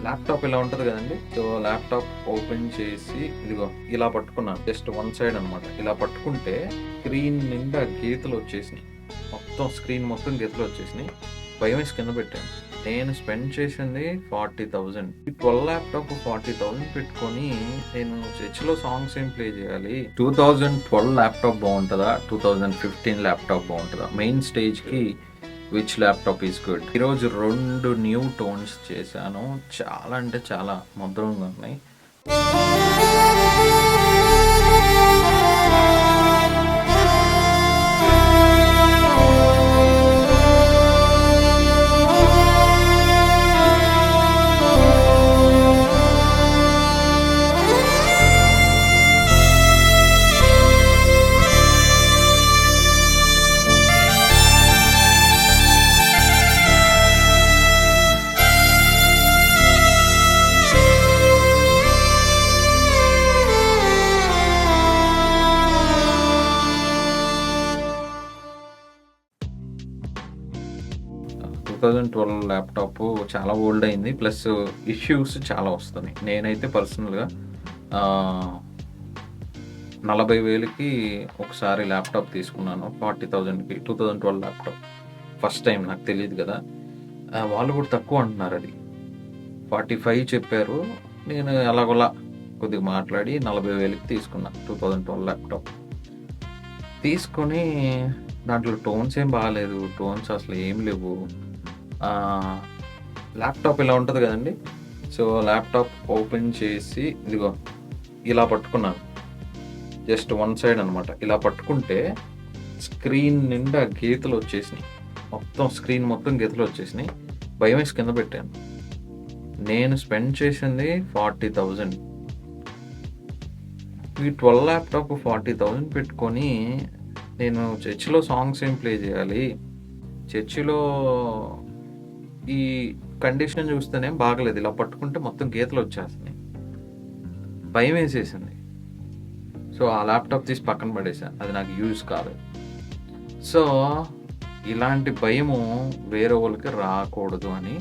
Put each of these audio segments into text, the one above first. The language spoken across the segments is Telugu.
ల్యాప్టాప్ ఇలా ఉంటది కదండి. సో ల్యాప్టాప్ ఓపెన్ చేసి ఇదిగో ఇలా పట్టుకున్నాను. జస్ట్ వన్ సైడ్ అనమాట. ఇలా పట్టుకుంటే స్క్రీన్ నిండా గీతలు వచ్చేసినాయి. స్క్రీన్ మొత్తం గీతలు వచ్చేసినాయి. భయం వేసి కింద పెట్టాను. నేను స్పెండ్ చేసింది 40,000. ఈ 12 ల్యాప్టాప్ 40,000 పెట్టుకొని నేను చర్చిలో సాంగ్స్ ఏం ప్లే చేయాలి? 2012 ల్యాప్టాప్ బాగుంటుందా, 2015 ల్యాప్టాప్ బాగుంటుందా? మెయిన్ స్టేజ్కి విచ్ ల్యాప్టాప్ ఈజ్ గుడ్? ఈరోజు 2 న్యూ టోన్స్ చేశాను. చాలా అంటే చాలా మధురంగా ఉన్నాయి. ల్యాప్టాప్ చాలా ఓల్డ్ అయింది. ప్లస్ ఇష్యూస్ చాలా వస్తున్నాయి. నేనైతే పర్సనల్గా 40,000కి ఒకసారి ల్యాప్టాప్ తీసుకున్నాను. 40,000కి 2012 ల్యాప్టాప్ ఫస్ట్ టైం. నాకు తెలియదు కదా, వాళ్ళు కూడా తక్కువ అంటున్నారు. అది 45 చెప్పారు. నేను ఎలాగోలా కొద్దిగా మాట్లాడి 40,000కి తీసుకున్నాను 2012 ల్యాప్టాప్. తీసుకొని దాంట్లో టోన్స్ ఏం బాగాలేదు. టోన్స్ అసలు ఏం లేవు. ల్యాప్టాప్ ఇలా ఉంటుంది కదండి. సో ల్యాప్టాప్ ఓపెన్ చేసి ఇదిగో ఇలా పట్టుకున్నాను. జస్ట్ వన్ సైడ్ అనమాట. ఇలా పట్టుకుంటే స్క్రీన్ నిండా గీతలు వచ్చేసినాయి. స్క్రీన్ మొత్తం గీతలు వచ్చేసినాయి. భయం వేసి కింద పెట్టాను. నేను స్పెండ్ చేసింది 40,000. ఈ 12 ల్యాప్టాప్ 40,000 పెట్టుకొని నేను చర్చిలో సాంగ్స్ ఏం ప్లే చేయాలి? చర్చిలో ఈ కండిషన్ చూస్తేనే బాగలేదు. ఇలా పట్టుకుంటే మొత్తం గీతలు వచ్చేస్తున్నాయి. భయం వేసేసింది. సో ఆ ల్యాప్టాప్ తీసి పక్కన పడేసాను. అది నాకు యూజ్ కాలేదు. సో ఇలాంటి భయము వేరే వాళ్ళకి రాకూడదు అని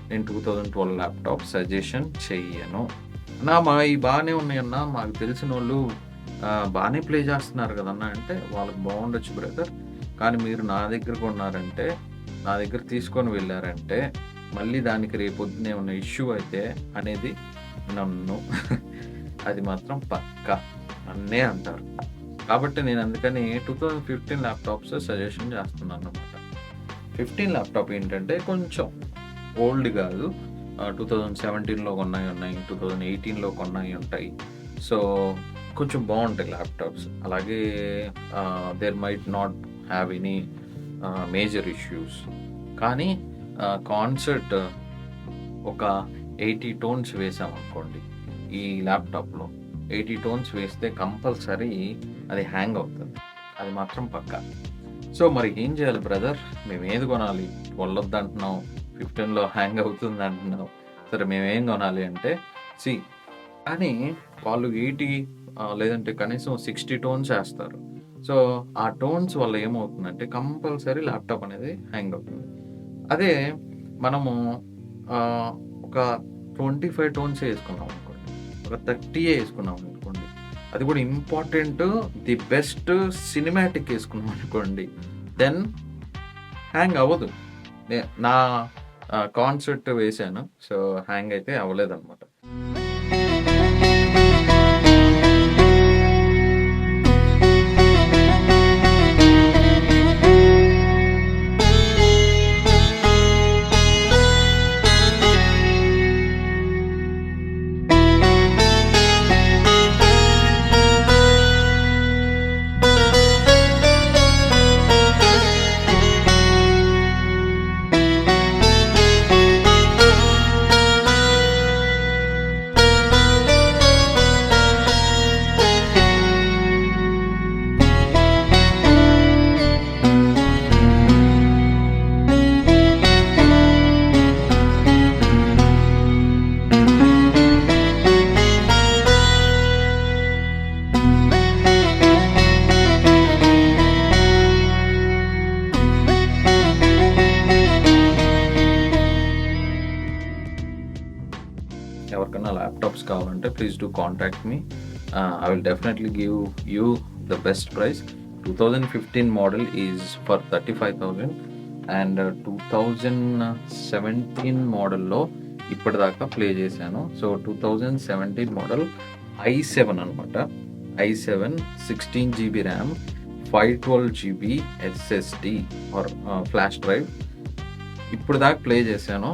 నేను 2012 ల్యాప్టాప్ సజెషన్ చెయ్యను. ఈ బాగానే ఉన్నాయన్నా, మాకు తెలిసిన వాళ్ళు బాగానే ప్లే చేస్తున్నారు కదన్నా అంటే, వాళ్ళకి బాగుండొచ్చు బ్రదర్. కానీ మీరు నా దగ్గర కొన్నారంటే, నా దగ్గర తీసుకొని వెళ్ళారంటే, మళ్ళీ దానికి రేపొద్దునే ఉన్న ఇష్యూ అయితే అనేది నన్ను అది మాత్రం పక్కా నన్నే అంటారు. కాబట్టి నేను అందుకని 2015 ల్యాప్టాప్స్ సజెషన్ చేస్తున్నాను అనమాట. 15 ల్యాప్టాప్ ఏంటంటే కొంచెం ఓల్డ్ కాదు. 2017లో కొన్నాయి ఉన్నాయి, 2018లో కొన్నాయి ఉంటాయి. సో కొంచెం బాగుంటాయి ల్యాప్టాప్స్. అలాగే there might not have any major issues. కానీ కాన్సర్ట్ ఒక 80 టోన్స్ వేసామనుకోండి ఈ ల్యాప్టాప్లో, 80 టోన్స్ వేస్తే కంపల్సరీ అది హ్యాంగ్ అవుతుంది. అది మాత్రం పక్కా. సో మరి ఏం చేయాలి బ్రదర్? మేము ఏది కొనాలి? 12 అంటున్నావు, 15లో హ్యాంగ్ అవుతుంది అంటున్నావు. సరే మేమేం కొనాలి అంటే కానీ వాళ్ళు 80 లేదంటే కనీసం 60 టోన్స్ వేస్తారు. సో ఆ టోన్స్ వల్ల ఏమవుతుందంటే కంపల్సరీ ల్యాప్టాప్ అనేది హ్యాంగ్ అవుతుంది. అదే మనము ఒక 25 టోన్స్ వేసుకున్నాం అనుకోండి, ఒక 30 వేసుకున్నాం అనుకోండి, అది కూడా ఇంపార్టెంట్ ది బెస్ట్ సినిమాటిక్ వేసుకున్నాం అనుకోండి, దెన్ హ్యాంగ్ అవ్వదు. నా కాన్సర్ట్ వేసాను, సో హ్యాంగ్ అయితే అవ్వలేదన్నమాట. ఎవరికైనా ల్యాప్టాప్స్ కావాలంటే please do contact me. I will definitely give you the best price. 2015 model is for 35,000 and 2017 మోడల్లో ఇప్పటిదాకా ప్లే చేశాను. సో 2017 మోడల్ i7 అనమాట. i7 16 GB RAM, 512 GB SSD or flash drive. ఇప్పుడు దాకా ప్లే చేశాను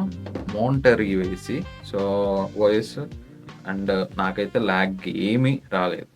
మోంటరీ వేసి. సో వాయిస్ అండ్ నాకైతే ల్యాగ్ ఏమీ రాలేదు.